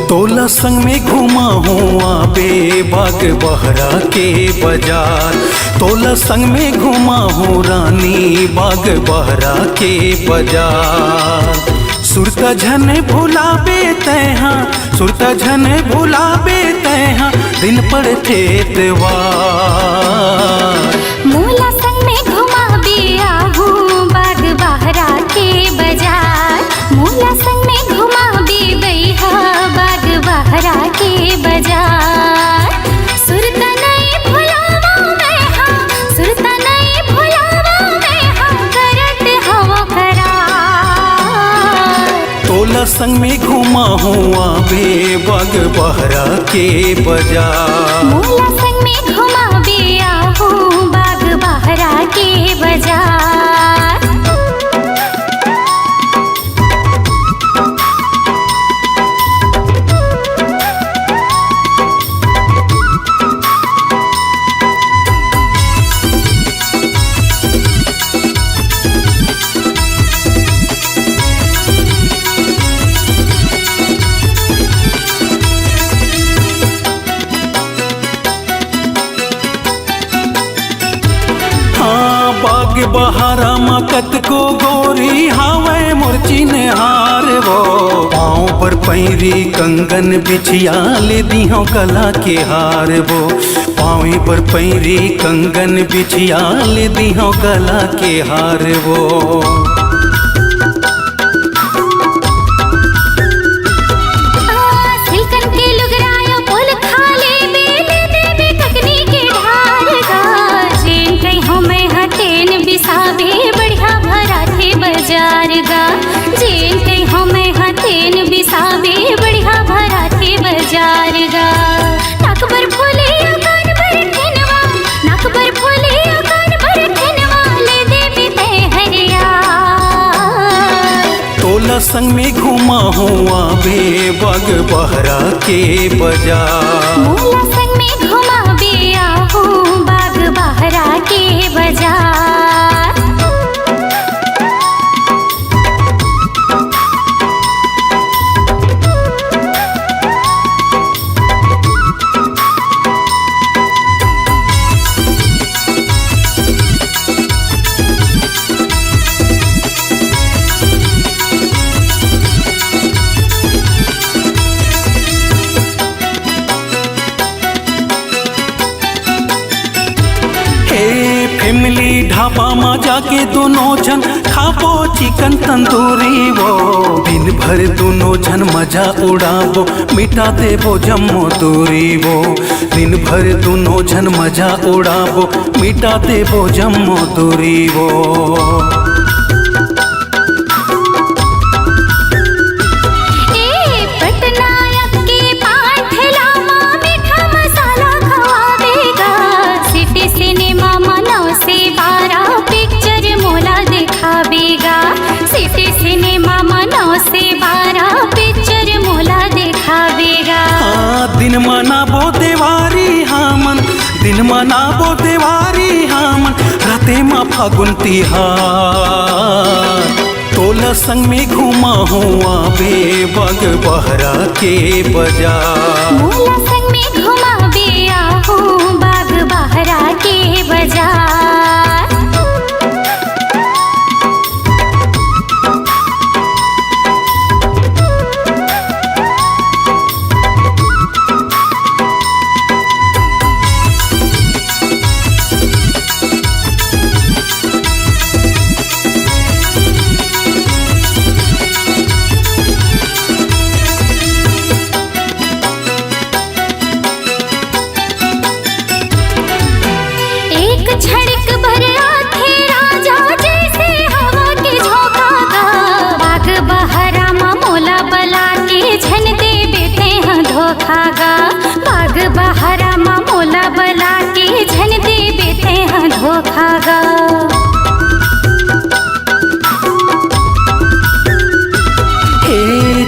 तोला संग में घुमा हुआ बेबाग बहरा के बाजार। तोला संग में घुमा हूँ रानी बाग बहरा के बाजार। सुरता झन भुलाबे तैहा, सुरता झन भुलाबे तैहा, दिन पड़ते त्योहार। मोला संग में घुमाबे आहूँ बाग बहरा के बाजार। मोला संग में घुमाबे बैहा बाग बहरा के बाजार। सुरता नहीं भुलावा मैं हाँ, सुरता नहीं भुलावा मैं हाँ, करत हवो करार। तोला संग में घुमा हुआ बेबाग बहरा के बाजार। मोला संग में घुमाबे आहूँ बाग बहरा के बाजार। बाग बहारा मकत को गोरी हावे मुर्ची ने हार वो। पाँव पर पैरी कंगन बिछिया ले दियो गला के हार वो। पाँव पर पैरी कंगन बिछिया ले दियो गला के हार वो। जेन कई हमें हथेन बिसाबे बढ़िया भरा थे बाजार गा। नाक पर फूले कान पर ठनवा, नाक पर फूले कान पर ठनवा, ले दे बीते हरिया। तोला संग में घुमा हुआ बेबाग बहरा के बाजार। मोला संग में घुमाबे आहूँ बाग बहरा के बाजार। फैमिली ढाबा में जाके दोनों जन खाबो चिकन तंदूरी वो। दिन भर दोनों जन मजा उड़ाबो मिटा देबो जम्मो दूरी वो। दिन भर दोनों जन मजा उड़ाबो मिटा देबो जम्मो दूरी वो। दिन मनाबो देवारी हामन, दिन मनाबो देवारी हामन, राते मा फागुन तिहार। तोला संग में घुमा हुआ बेबाग बहरा के बाजार। मोला संग में घुमाबे आहूँ बाग बहरा के बाजार। झड़क भर आथे राजा जैसे हवा के झोंका गा। बाग बहरा मा मोला बला के झन दे बेते हैं धोखा गा। बाग बहरा मा मोला बला के झन दे बेते हैं धोखा गा।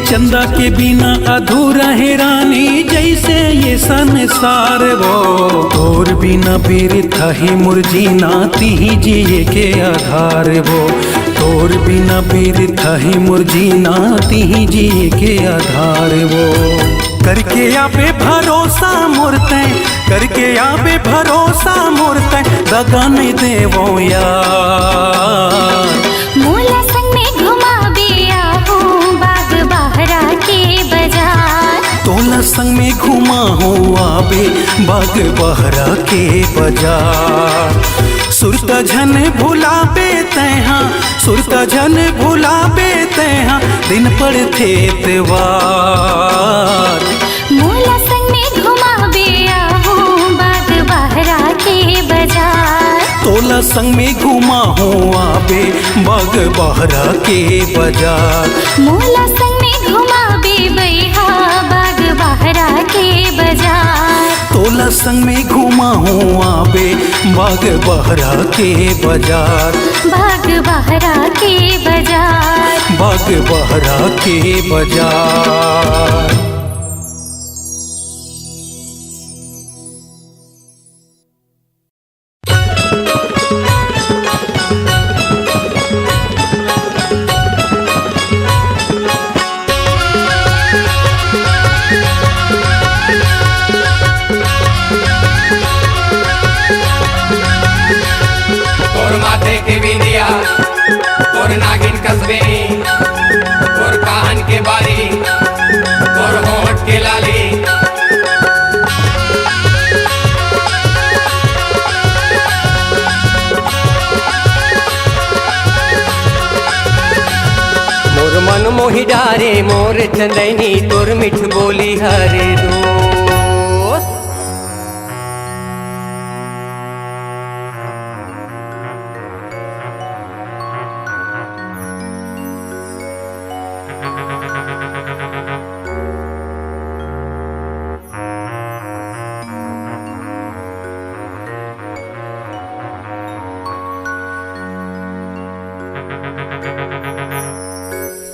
चंदा के बिना अधूरा है रानी जैसे ये संसार वो। तोर बिना बिरथा ही मुरझीना ती जिए के आधार वो। तोर बिना बिरथा ही मुरझीना ती जिए के आधार वो। करके आबे भरोसा मुरते, करके आबे भरोसा मुरते, दगा नहीं देवो यार। मोला संग में घुमाबे आहू बाग बहरा के बाजार। तोला संग में घुमा हो आबे बाग बहरा के बाजार। सुरता झन भुलाबे तैहा, सुरता झन भुलाबे तैहा, दिन पड़थे त्योहार। मोला संग में घुमाबे आहू बाग बहरा के बाजार। तोला संग में घुमा हो आबे बाग बहरा के बाजार। मोला संग में घुमाबे बैहा बाग बहरा के बाजार। तोला संग में घुमा हो आबे बाग बहरा के बाजार। बाग बहरा के बाजार। बाग बहरा के बाजार। तोर नागिन कसबे, तोर काहन के बारी, तोर होठ के लाली। मोर मन मोहि डारे मोर चंदैनी, तोर मिठ बोली हरे दो।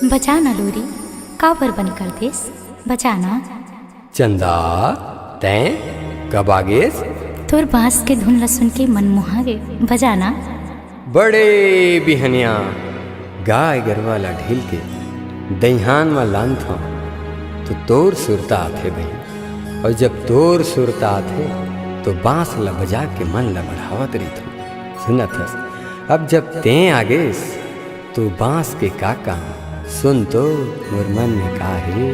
बचाना लोरी काबर बन कर देस, बचाना। चंदा तैं कब आगेस? तोर बांस के धुन ल सुन के मन मोहागे, बजाना। बड़े बिहनिया गाय गरवाला ढील के दहिहान में लान था तो तोर सुरता आथे भाई। और जब तोर सुरता आथे तो बांस ला बजा के मन ला बढ़ावत रही थो। सुनत हस अब जब तें आगेस तो बांस के काका सुन तो मोर मन में काहे।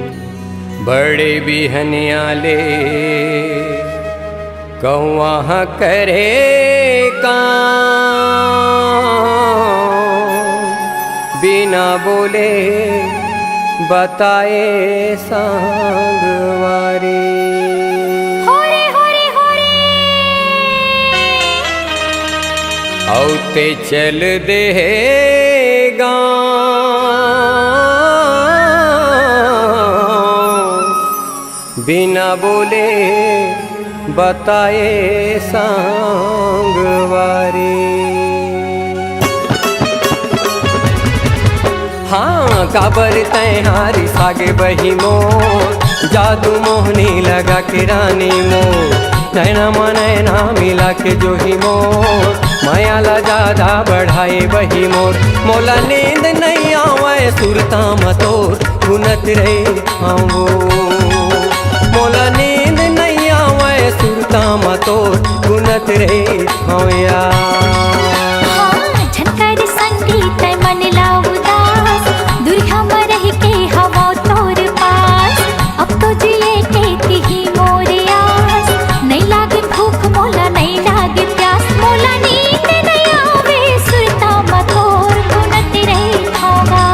बड़े बिहनिया ले कौआ करे काम, बिना बोले बताए सांगवारी। होरे होरे होरे औते चल देगा बिना बोले बताए सांगवारी। हाँ काबर तैहारी सागे बही मोर, जादू मोहनी लगा के रानी मोर। नैना मनैना मिला के जो ही मोर, माया ला ज्यादा बढ़ाए बही मोर। मोला नींद नहीं आवे सुरता मतोर, गुनत रे आओ। मोला नींद नहीं आवे सुरता मतोर, गुनत रे आओ यार। हाँ झनकर संगीत मन ला उदास, दुरिया में रह के हवा तोर पास। अब तो जिए के तिही मोर आस, नहीं लागे भूख मोला नहीं लागे प्यास। मोला नींद नहीं आवे सुरता मतोर, गुनत रे होगा।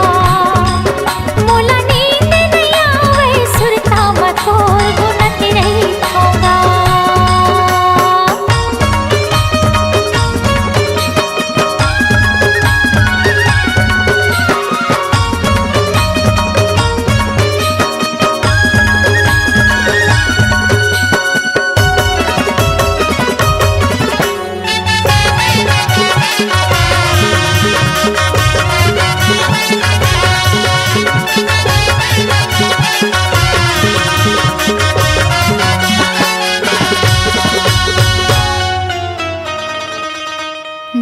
मोला नींद नहीं आवे सुरता मतोर, गुनत रे होगा।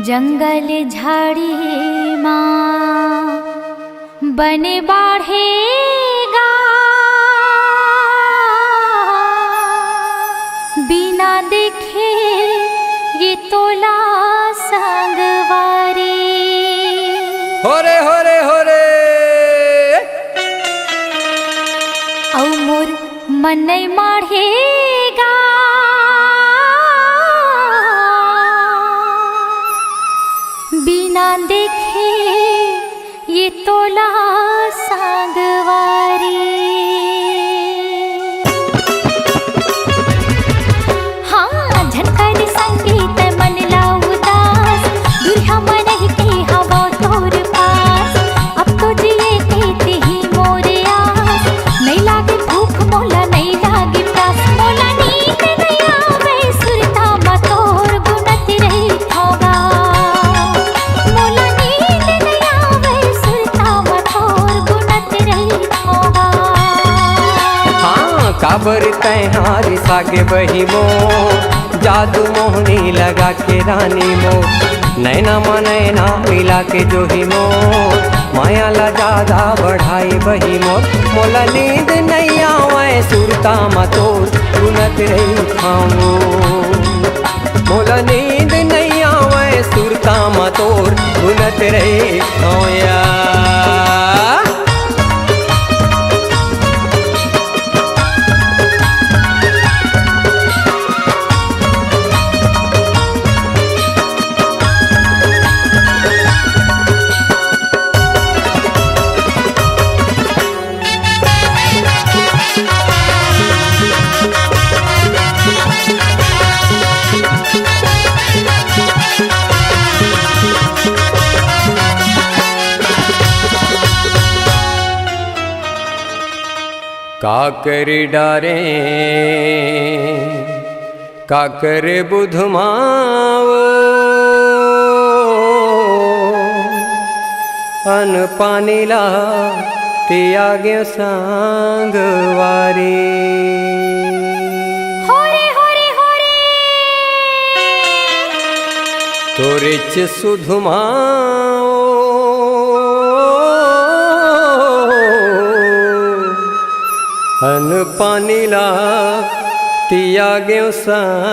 जंगल झाड़ी माँ बने बाढ़ेगा, बिना देखे ये तोला संगवारी। होरे होरे होरे औ मोर मन नहीं माढ़ेगा बिना देखे ये तोला संगवारी। हाँ झनकर संगीत मन ला उदास दुल्हा मन के हवा तोर पास। अब तो जिए कहते ही मोरे आस नहीं लागे भूख मोला नहीं लागे प्यास। मोला नींद नहीं आवे सुरता मतोर गुनत रही होगा। मोला नींद नहीं आवे सुरता मतोर गुनत रही होगा। हाँ काबर तैहारी सागे बही मो जादू मोहनी लगा के रानी मो। नैना मनैना मिला के जो ही मो माया ला ज्यादा बढ़ाई बही मोर। मोला नींद नहीं आवे सुरता मतोर गुनत रही खाऊं। मोला नींद नहीं आवे सुरता मतोर गुनत रही खाऊं। काकर डारे काकर बुधमाओ अन पानीला त्यागे सांगवारी। होरे होरे होरे तोरेच सुधुमाओ अन पानीला त्यागे सांगवारी।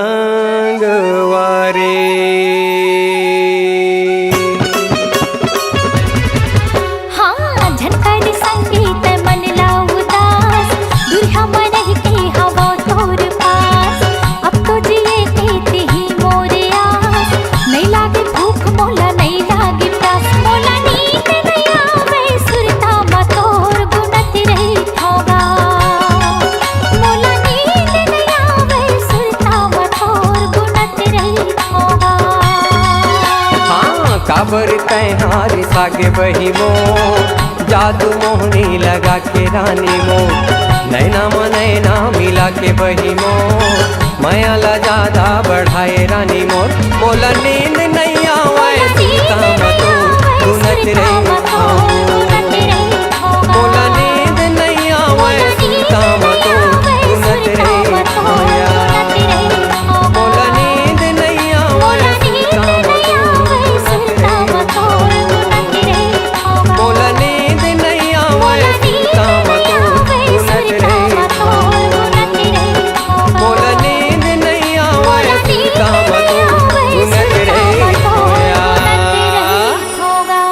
हाँ झनकर संगीत मन ला उदास दुल्हा मन के हवा तोर पास। अब तो जिए कहते ही मोरे आस नहीं लागे भूख मोला नहीं लागे प्यास। मोला नींद नहीं आवे सुरता मतोर गुनत रही होगा। मोला नींद नहीं आवे सुरता मतोर गुनत रही होगा। हाँ काबर तैहारी सागे बही मो जादू मोहनी लगा के रानी मो। नैना मनैना मिला के बही मो माया ला ज्यादा बढ़ाए रानी मोर। मोला नींद नहीं आवे सुरता मतोर गुनत रही खाऊं। मोला नींद नहीं आवे सुरता मतोर गुनत रही खाऊं। मोला नींद नहीं आवे सुरता मतोर गुनत रही खाऊं। मोला नींद नहीं आवे सुरता मतोर गुनत रही खाऊं। मोला नींद नहीं आवे सुरता मतोर गुनत रही खाऊं। होगा।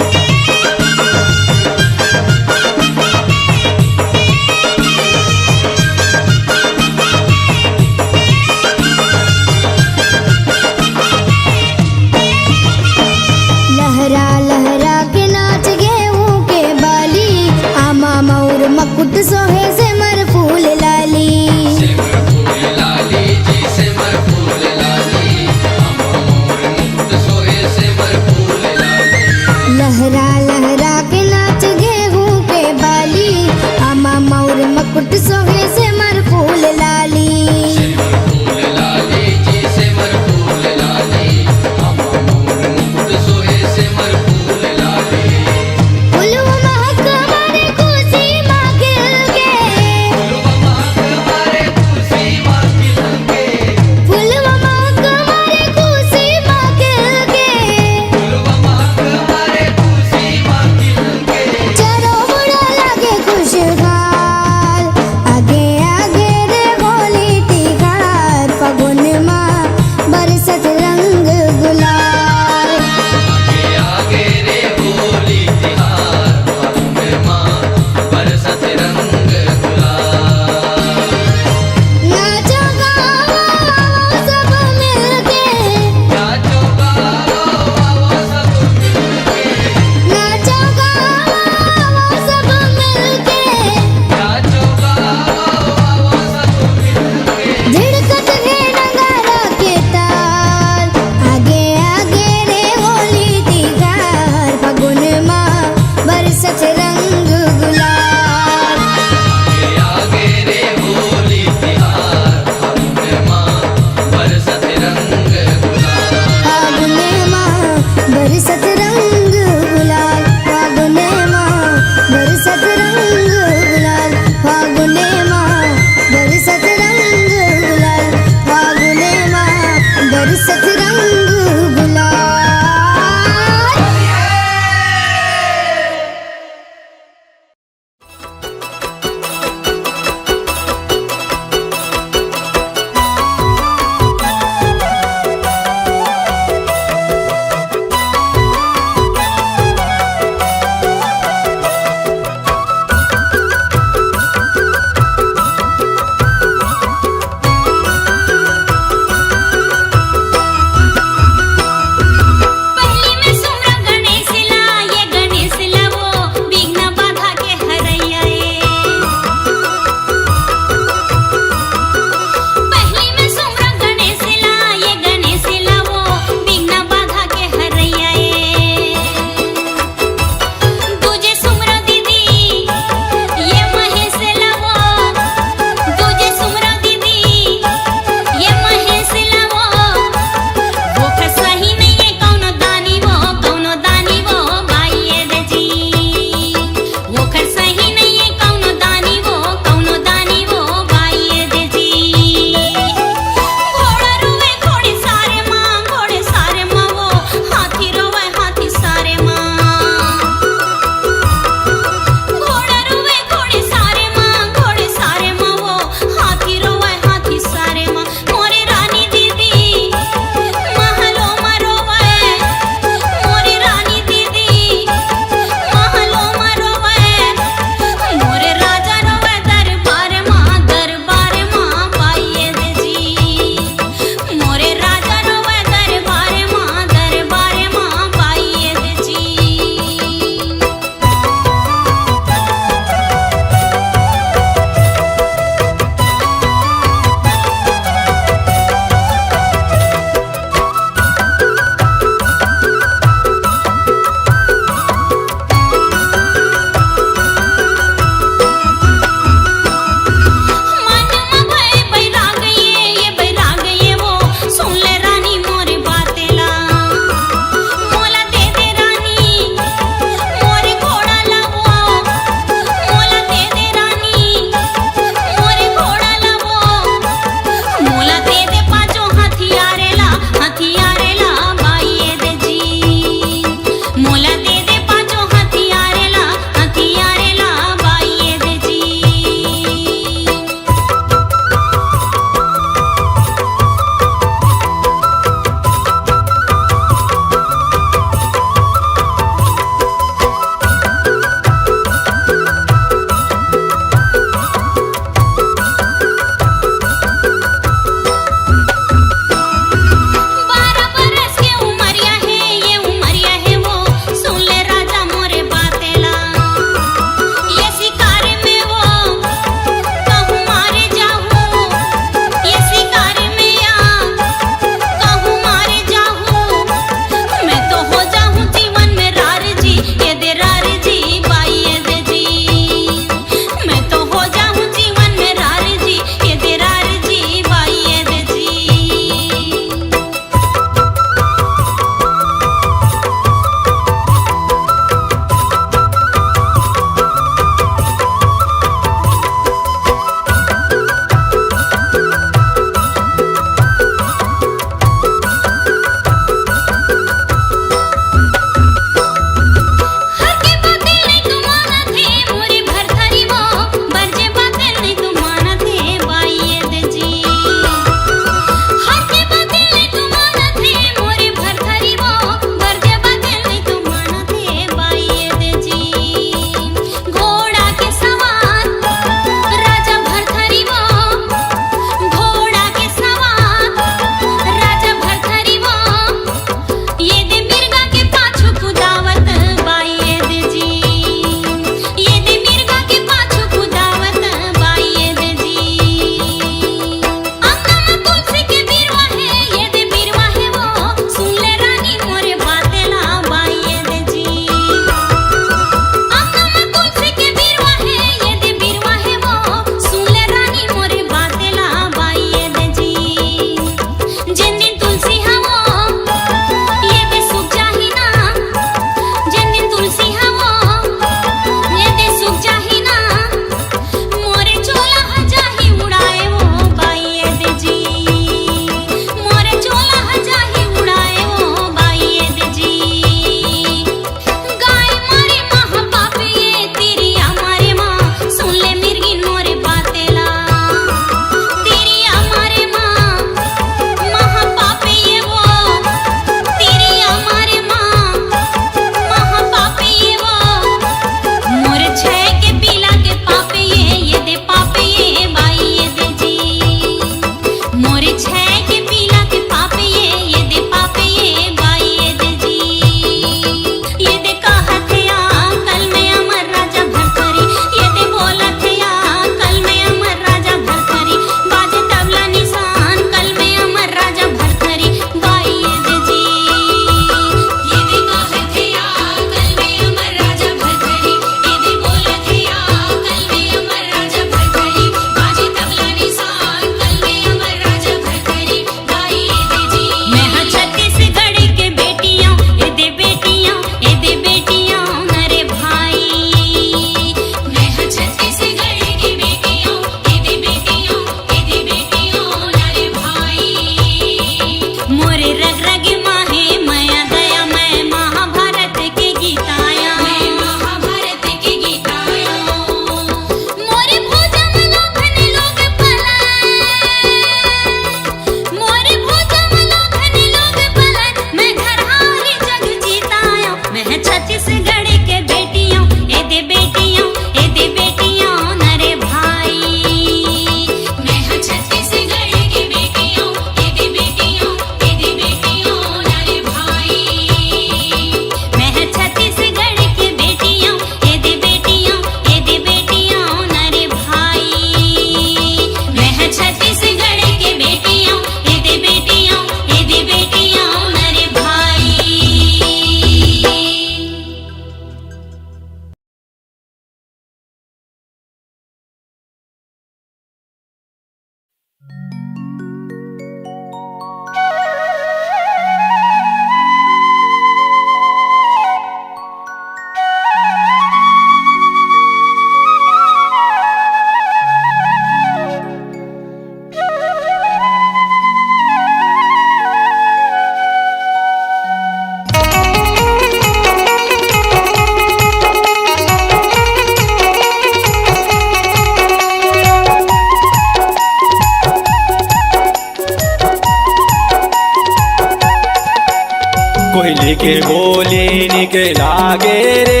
के बोली निके लागे रे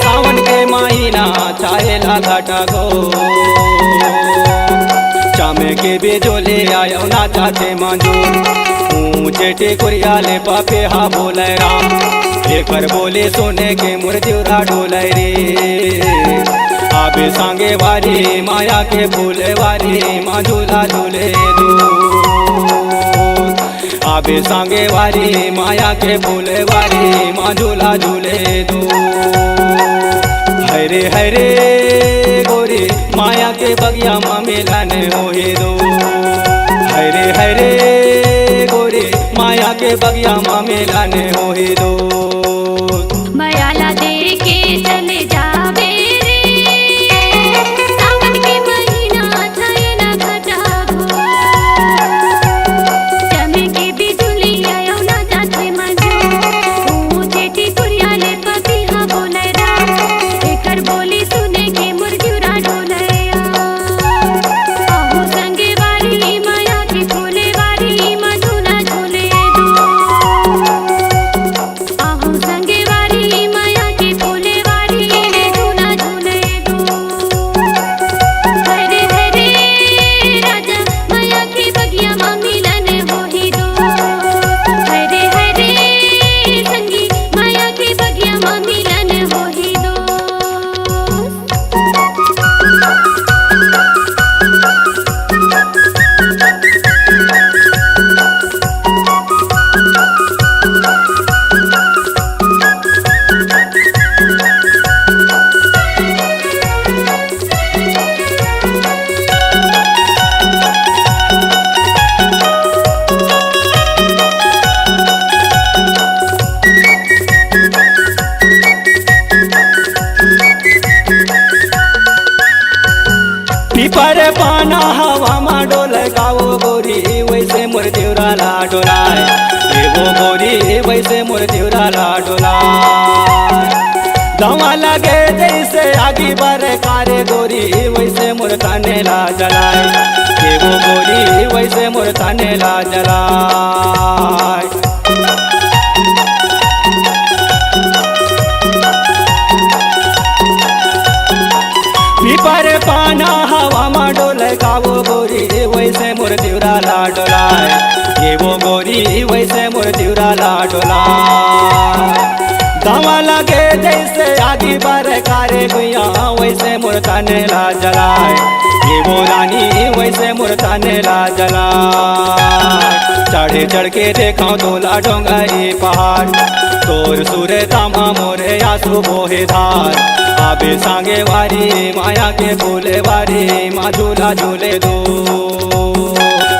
सावन के महीना चाहेला घटा गो चमे के बिजोले आयो ना चाहते मंजू ऊंचे टेकुरिया ले पापे हा बोले राम एकर बोले सोने के मुर्जूरा डोले रे आबे सांगे वारी माया के फूले वारी माँ झूला झूले दो आबे सांगे वारी माया के फूले वारी माँ झूला झूले दो हरे हरे गोरी माया के बगिया माँ मिलन होए दो हरे हरे गोरी माया के बगिया माँ मिलन होए दो मायाला दे के चले जावे रे सावन के महीना छाए ना घटा गो चमे के बिजुली आयो ना जाते मंजू ऊंचे टेकुरिया ले पपी हा बोले राम एकर बोली सुने के मुर्जूरा डोले आहू संगे वारी माया के फूले वारी माँ झूला झूले दो आहू संगे वारी माया के फूले वारी झूला झूले दो हरे हरे राजा माया के बगिया माँ मिलन होही दो हरे हरे संगी माया के बगिया माँ मिलन होही दो पीपर पाना हवा मा डोले गाओ गोरी वैसे मोर देवरा ला डोलाए वो गोरी वैसे मोर देवरा ला डोलाए दवा लगे जैसे आगी बार कारे गोरी वैसे मोर ताने ला जलाए वो गोरी वैसे मोर ताने ला जलाए पीपर पाना हवा मा डोले गावो गोरी वैसे मोर देवरा ला डोलाए ये वो गोरी वैसे मोर देवरा ला डोलाए दवा लगे जैसे आगी बार कारे गुया वैसे मोर ताने ला जलाए ये वो रानी वैसे मोर ताने ला जलाए चढ़े चढ़ के देखा दोला डोंगरी पहाड़ तोर सुरे तामा मोरे आंसू बोहे धार आबे सांगे वारी माया के फूले वारी माँ झूला झूले दो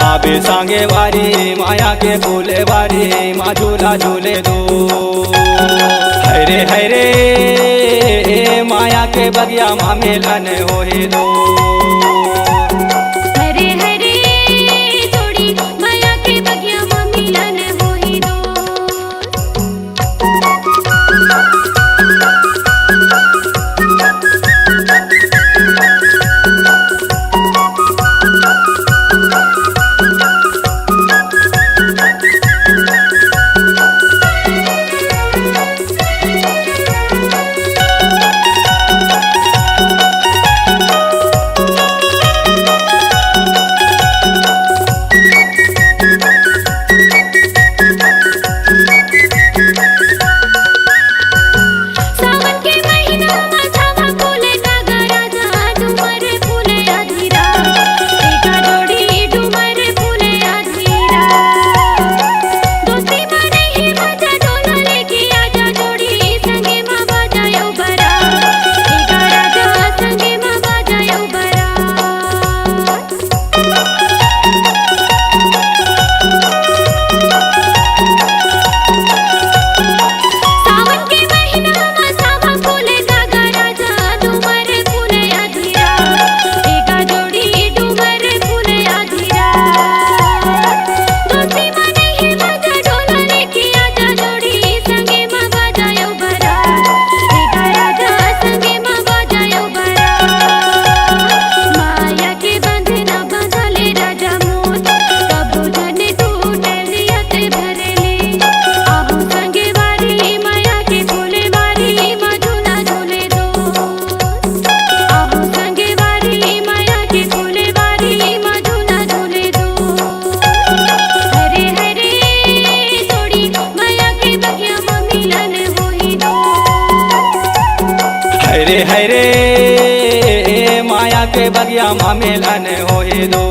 आबे सांगे वारी माया के फूले वारी माँ झूला झूले दो हरे हरे माया के बगिया माँ मिलन होए दो हरे हरे जोड़ी माया के बगिया माँ मिलन होही दो है रे माया के बगिया मिलन होए दो।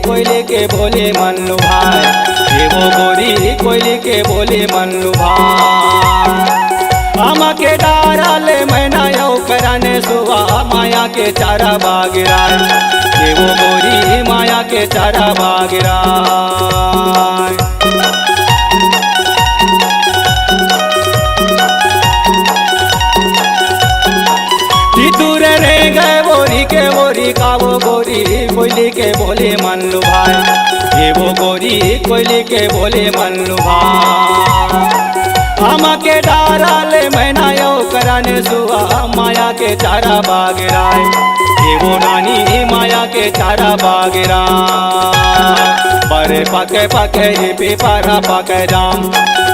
कोयले के बोले मन लुभाए, ये वो गोरी कोयले के बोले मन लुभाए। आमा के डाराले मैना यौ कराने सुवा माया के चारा बागिराए, ये वो गोरी माया के चारा बागिराए। गोरी का वो गोरी कोयले के बोले मन लुभाए, ये वो गोरी कोयले के बोले मन लुभाए। आमा के डाराले मैना यौ कराने सुआ माया के चारा बागिराए, ये वो नानी माया के चारा बागिराए। बरे पके पके पीपरा पके जाम,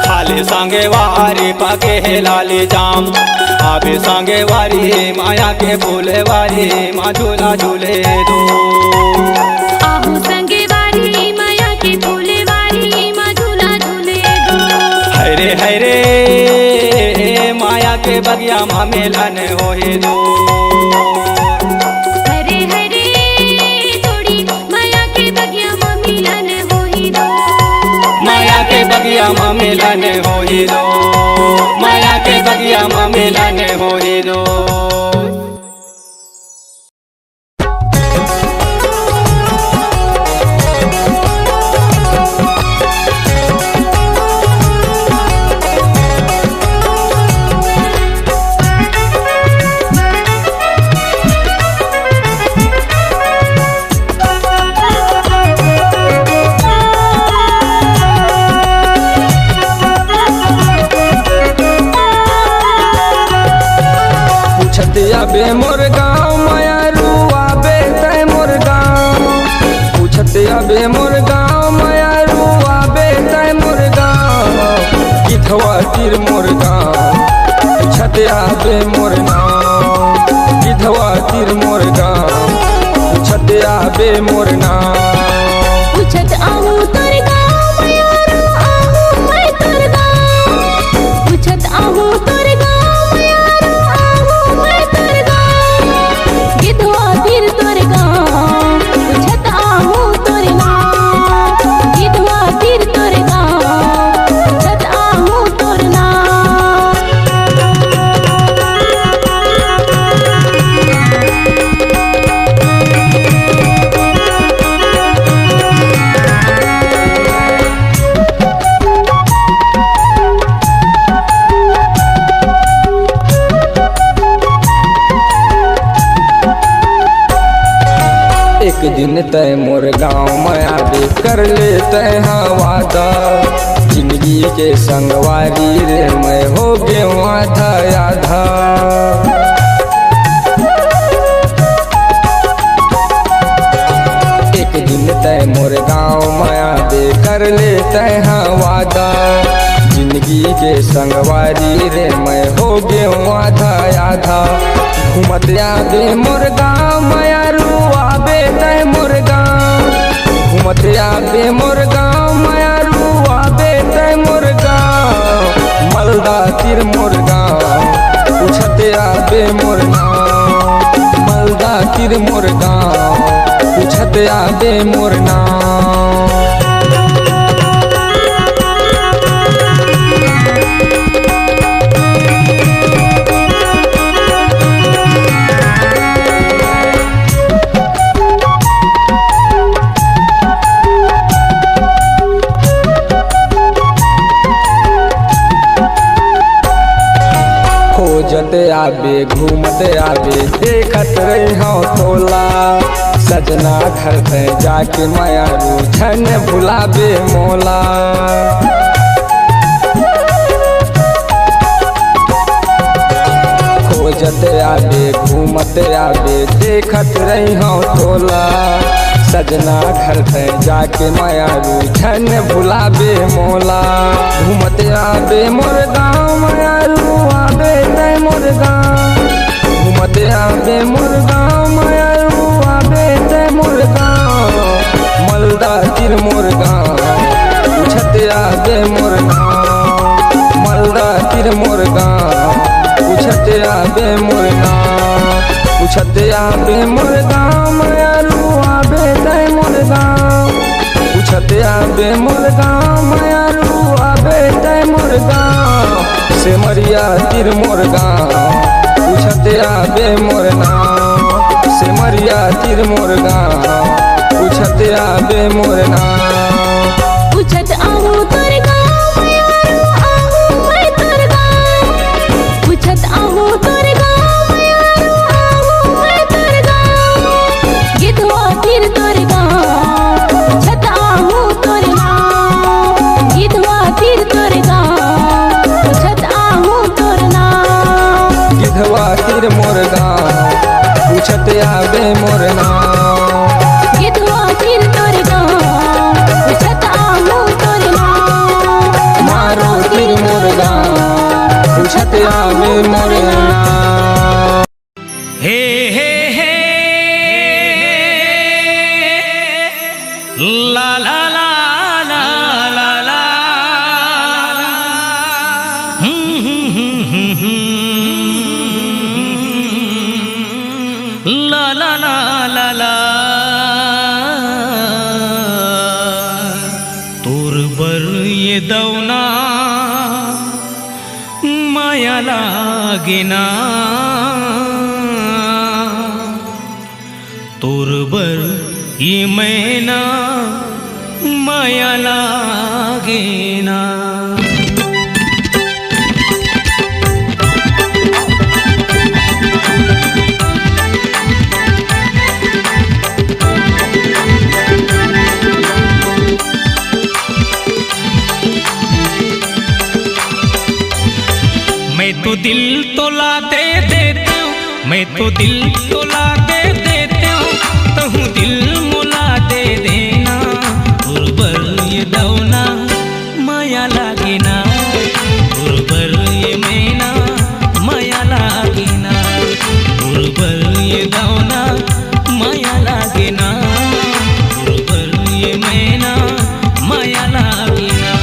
खाले सांगे वारी पके लाली जाम। आबे सांगे वारी माया के फूले वारी माँ झूला झूले दो। आहू संगे वारी माया के फूले वारी माँ झूला झूले दो। है रे माया के बगिया मिलन होए दो। हरे हरे जोड़ी माया के बगिया मिलन होए दो। माया के बगिया मिलन होए दो। माया के बगिया मिलन होए दो। बे मोर गाँव माया रुआ बे तय मोर गाँव। पूछते अबे मोर गाँव माया रुआ बे तय मोर गाँव। गिधवा तीर मोर गाँव पूछते अबे मोर नाम। गिधवा तीर मोर गाँव पूछते अबे मोर नाम। पूछत आहू तोर गाँव माया रू आहू मैं तोर गाँव। पूछत आहू तोर गाँव माया रू आहू मैं तोर गाँव। गिधवा तीर तोर गाँव पूछत आहू तोर नाम। गिधवा तीर तोर गाँव पूछत आहू तोर नाम। एक दिन तय मोर गाँव में आबे कर ले तय वादा। जिंदगी के संगवारी रे मैं हो गए आधा आधा। एक दिन तय मोर गाँव में आबे कर ले तय वादा। जिंदगी के संगवारी रे मैं हो गए आधा आधा। घूमत आबे मोर गाँव माया रुआ बे तय मोर गाँव। घूमत आबे मोर गाँव माया रुआ बे तय मोर गाँव। मलदा तीर मोर गाँव पूछत आबे मोर नाम। मलदा तीर मोर गाँव पूछत आबे मोर नाम। खोजत आबे घूमत आबे देखत रही हूँ तोला। सजना घर पे जाके माया रू छन भुला भुलाबे मोला। खोजत आबे घूमत आबे देखत रही हूँ तोला। सजना घर पे जाके माया रूझन भुलाबे मोला। घूमत आबे मोर गाँव माया रू आबे तय मोर गाँव। घूमत आबे मोर गाँव माया रू आबे तय मोर गाँव। मलदा तिर मोर गाँव पूछत आबे मोर गाँव। मलदा तिर मोर गाँव पूछत आबे मोर गाँव। पूछत आबे मोर गाँव माया रू आबे तय मोर गाँव। पूछत आबे मोर गाँव माया रू आबे तय मोर गाँव। सिमरिया तिर मोर गाँव पूछत आबे मोर नाम। सिमरिया तिर मोर गाँव पूछत आबे मोर नाम। पूछत आहू तोर गाँव माया रू आहू मैं तोर गाँव। पूछत आहू तोर गाँव माया रू आहू मैं तोर गाँव। गिधवा तिर तोर गाँव पूछत आहू तोर नाम। गिधवा तिर तोर गाँव पूछत आहू तोर नाम। गिधवा तिर मोर गाँव पूछत आबे मोर नाम। गिधवा तिर तोर गाँव पूछत आहू तोर नाम। मारो तिर मोर गाँव पूछत आबे मोर नाम। हे हे हे ला ला ला ला ला ला ला ला ला ला ला। तोर बर ये दौना माया लागेना। तोर बर ये मैना माया लागेना। मैं तो दिल तोला दे देता हूँ। मैं तो दिल तोला दे देता हूँ। तहु दिल मुला दे देना। गुरबर ये दौना माया लागेना। गुरबर ये मैना माया लागेना। गुरबर ये दौना माया लागेना। गुरबर ये मैना माया लागेना।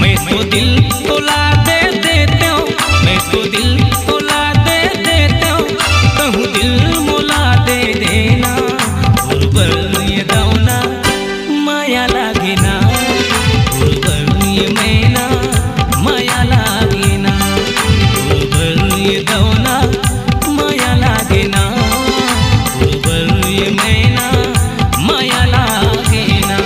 मैं तो दिल तोला दे देता हूँ। मैं तो दिल तोला दे देता हूँ। कहूँ दिल मुला दे देना। गुरबर ये दौना माया लागेना। गुरबर ये मैना माया लागेना। गुरबर ये दौना माया लागेना। गुरबर ये मैना माया लागेना।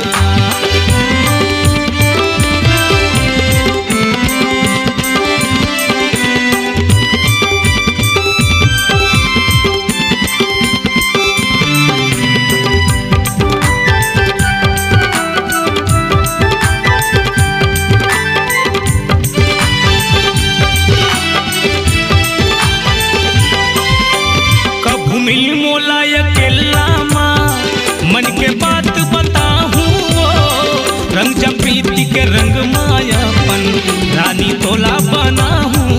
मिल मोला अकेला माँ मन के बात बताहूँ। रंग जब प्रीति के रंग मायापन रानी तोला बनाहूँ।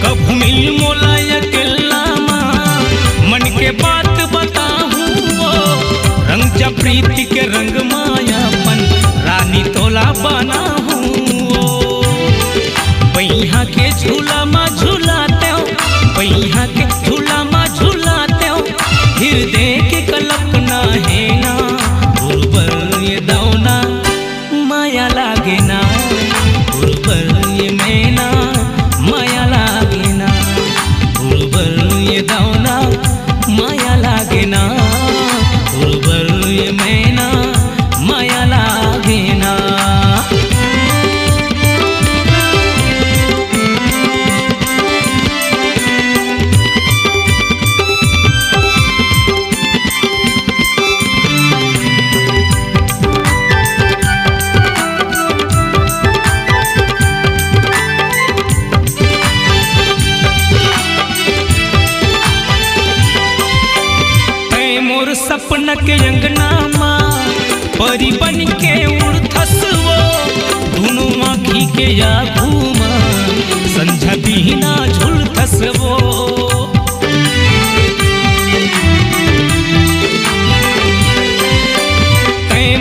कब मिल मोला अकेला माँ मन के बात बताहूँ। रंग जब प्रीति के रंग मायापन रानी तोला बनाहूँ। पहिया के झूला माँ झूलाते हो। पहिया के झूला माँ झूलाते हो। हृदय के कलप सपन के अंगना माँ परी बन के उड़थस वो दोनों आँखी के आगू माँ संझा बिना झुलथस वो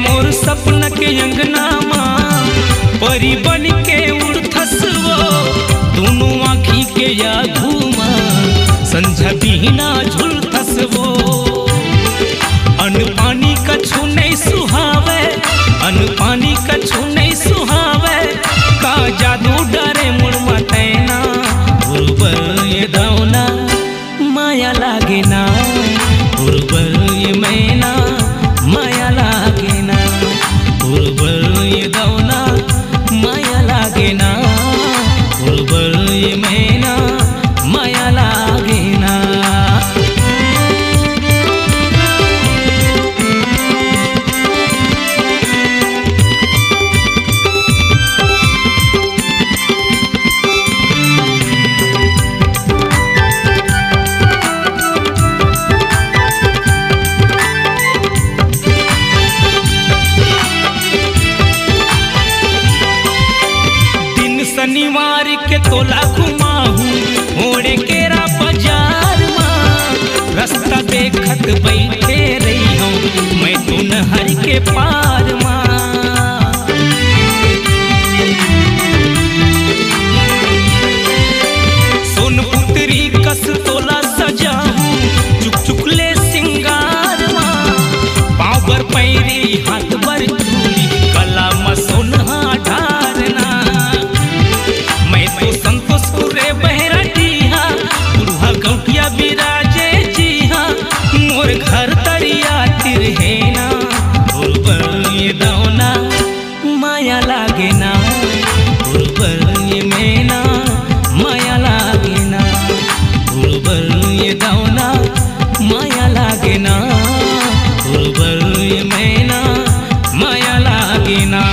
मोर सपन के अंगना माँ परी बन के उड़थस वो दोनों आँखी के आगू माँ संझा बिना झुलथस वो अन्न पानी कछु नहीं सुहावे अन्न पानी कछु नहीं सुहावे का जादू डरे मुड़मा तैना उर्वर ये दौना माया लागे ना उर्वर ये मैना माया लागे ना उर्वर ये दौना माया लागे ना उर्वर ये मैना माया लागे ना। शनिवार के तोला घुमाहू ओढ़े केरा बाजार माँ रास्ता देखत बैठे रही हूँ मैं तो नहर के पार माँ सोनपुत्री कस तोला सजाहू चुक चुकले सिंगार माँ पाँव पर पैरी हाथ पर चूड़ी गला में सोनहा ढारना बहरा डीहा बुढ़ा गौटिया बिराजे जी हाँ मोर घर तरिया तिरहेना उर्वर ये दौना माया लागे ना उर्वर ये मैना माया लागे ना उर्वर ये दौना माया लागे ना उर्वर ये मैना माया लागे ना।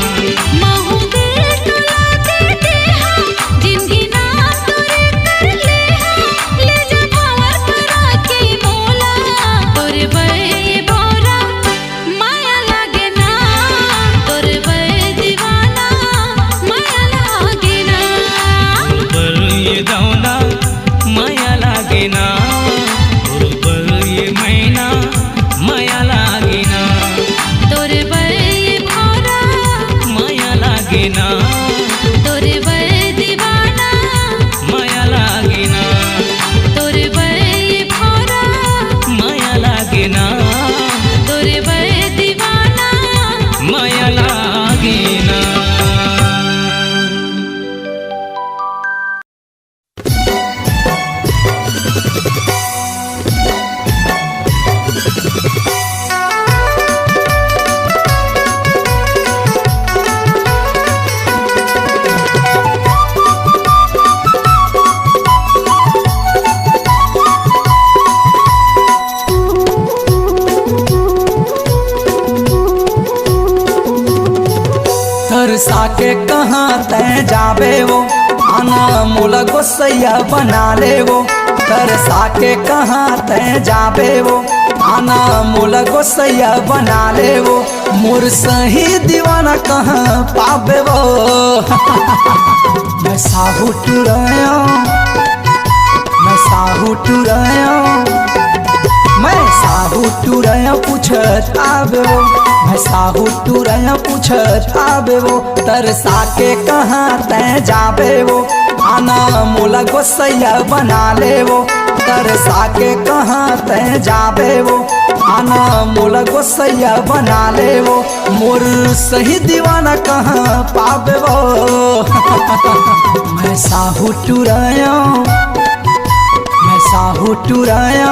के कहाँ तय जावे वो आना मोला गोसैया बना ले वो तरसा के कहाँ तय जावे वो आना मोला गोसैया बना ले वो मोर सही दीवाना कहाँ पावे वो मैं साहू टुराया मैं साहू टुराया मैं साहू टुराया पूछत आवे वो मैं साहू टुराया पूछत आवे वो तरसा के कहाँ तय जावे वो आना मोला गोसैया बना ले वो तरसा के कहाँ तय जावे वो आना मोला गोसैया बना ले वो मोर सही दीवाना कहाँ पावे वो मैं साहू टुराया मैं साहू टुराया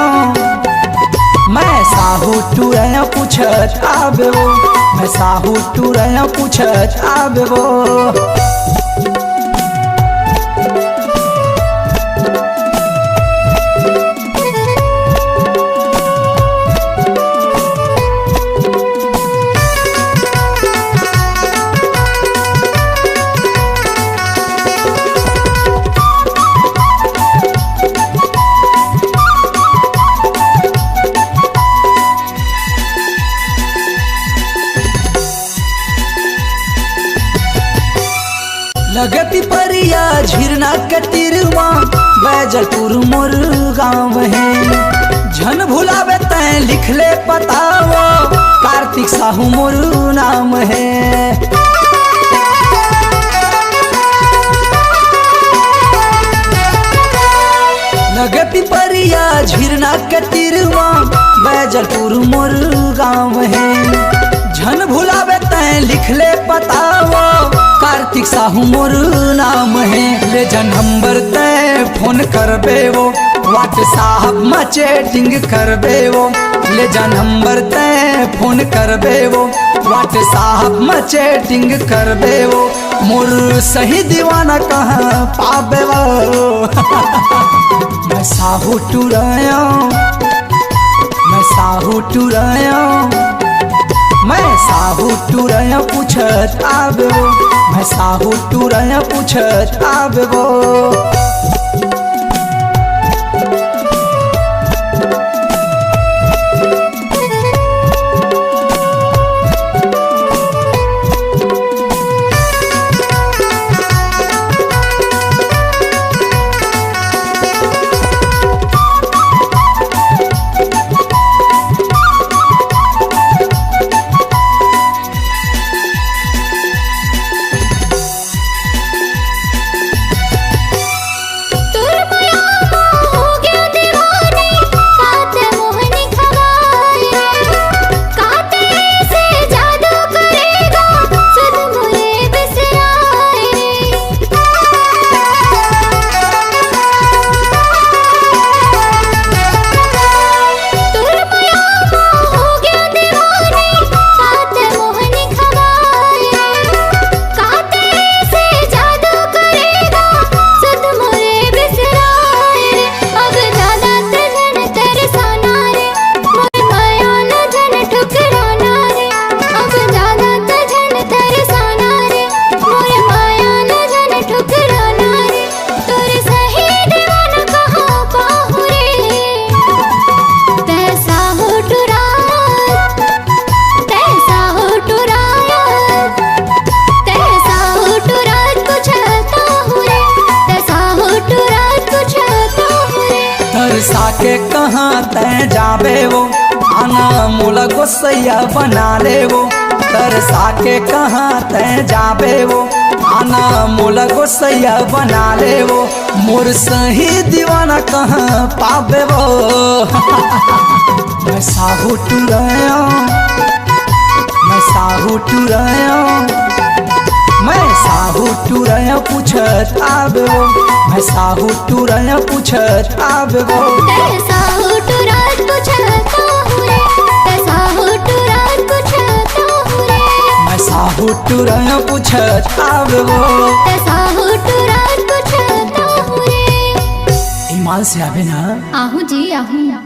मैं साहू टुराया पूछत आवे वो मैं साहू टुराया पूछत आवे वो। बैजलपुर मोर गाँव है। झन भुलावे तैं लिख ले बताओ, कार्तिक साहू मोर नाम है। लगे पिपरिया झिरना के तीरवा, बैजलपुर मोर गाँव है। झन भुलावे तैं लिख ले बताओ, कार्तिक साहू मोर नाम है। ले जन नंबर तैं फोन करबे वो, व्हाट्सएप में चैटिंग करबे वो। ले जा नंबर तैं फोन करबे वो, व्हाट्सएप में चैटिंग करबे वो। मोर सही दीवाना कहाँ पाबे वो। मैं साहू टुराया, मैं साहू टुराया, मैं साहू टुराया पूछत आबे वो। मैं साहू टुराया पूछत आबे वो। के कहाँ तैं जाबे वो, आना मोला गोसैया बना ले वो। तरसा के कहाँ तैं जाबे वो, आना मोला गोसैया बना ले वो। मोर सही दीवाना कहाँ पाबे वो। मैं साहू टुराया, मैं साहू टुराया, मैं साहू टुराया पूछत आबे वो। मैं साहू टुराया पूछत आबे वो। साहू टुरात पूछत आहुरे, साहू टुरात पूछत आहुरे। मैं साहू टुराया पूछत आबे वो। साहू टुरात पूछत आहुरे। ईमान से आबे ना। आहू जी आहू।